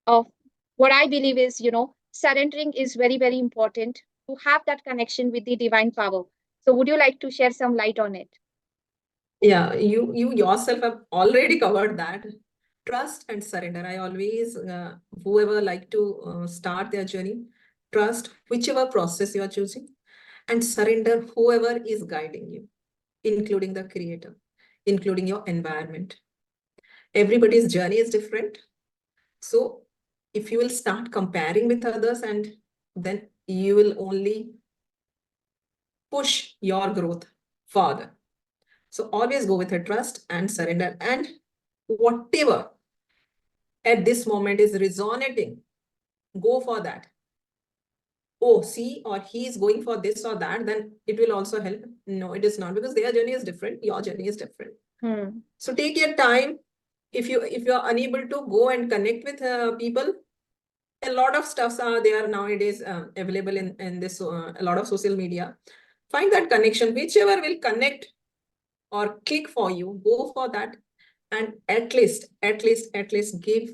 uh, what I believe is, surrendering is very, very important to have that connection with the divine power. So, would you like to share some light on it? Yeah, you yourself have already covered that. Trust and surrender. I always, whoever like to start their journey, trust whichever process you are choosing, and surrender whoever is guiding you, including the creator, including your environment. Everybody's journey is different. So if you will start comparing with others, and then you will only push your growth further. So always go with a trust and surrender, and whatever at this moment is resonating, go for that. Oh, see, or he is going for this or that, then it will also help. No, it is not, because their journey is different, your journey is different. So take your time. If you are unable to go and connect with people, a lot of stuffs are there nowadays available in this a lot of social media. Find that connection, whichever will connect or click for you, go for that. And at least give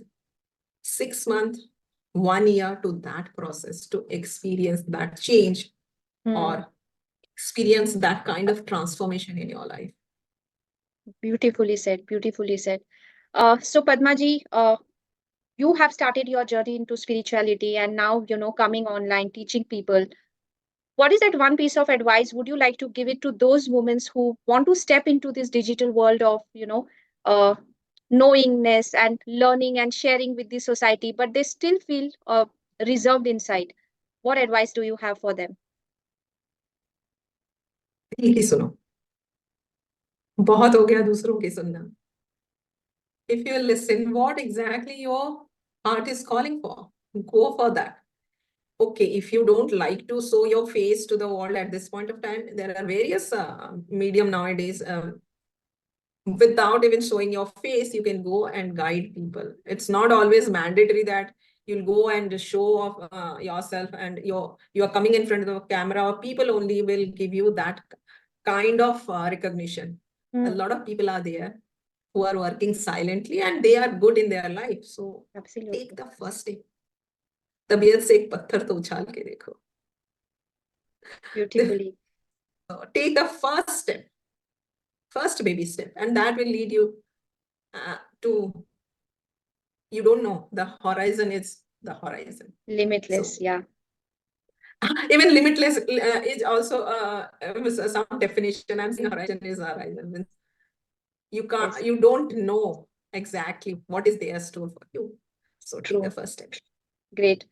6 months, 1 year to that process to experience that change or experience that kind of transformation in your life. Beautifully said. Beautifully said. So, Padmaji, you have started your journey into spirituality and now, coming online, teaching people. What is that one piece of advice would you like to give it to those women who want to step into this digital world of, uh, knowingness and learning and sharing with the society, but they still feel reserved inside? What advice do you have for them? दिल की सुनो, बहुत हो गया दूसरों की सुनना. If you listen what exactly your heart is calling for, go for that. Okay, if you don't like to show your face to the world at this point of time, there are various medium nowadays. Without even showing your face, you can go and guide people. It's not always mandatory that you'll go and show off yourself and you are coming in front of the camera, or people only will give you that kind of recognition. A lot of people are there who are working silently and they are good in their life. So Absolutely. take the first step. तबीयत से एक पत्थर तो उछाल के देखो. Beautifully. So take the first baby step, and that will lead you to, you don't know, the horizon is the horizon. Limitless. So Yeah. even limitless is also some definition. I'm saying horizon is horizon. You can't, Yes. you don't know exactly what is there store for you. So take True. the first step. Great.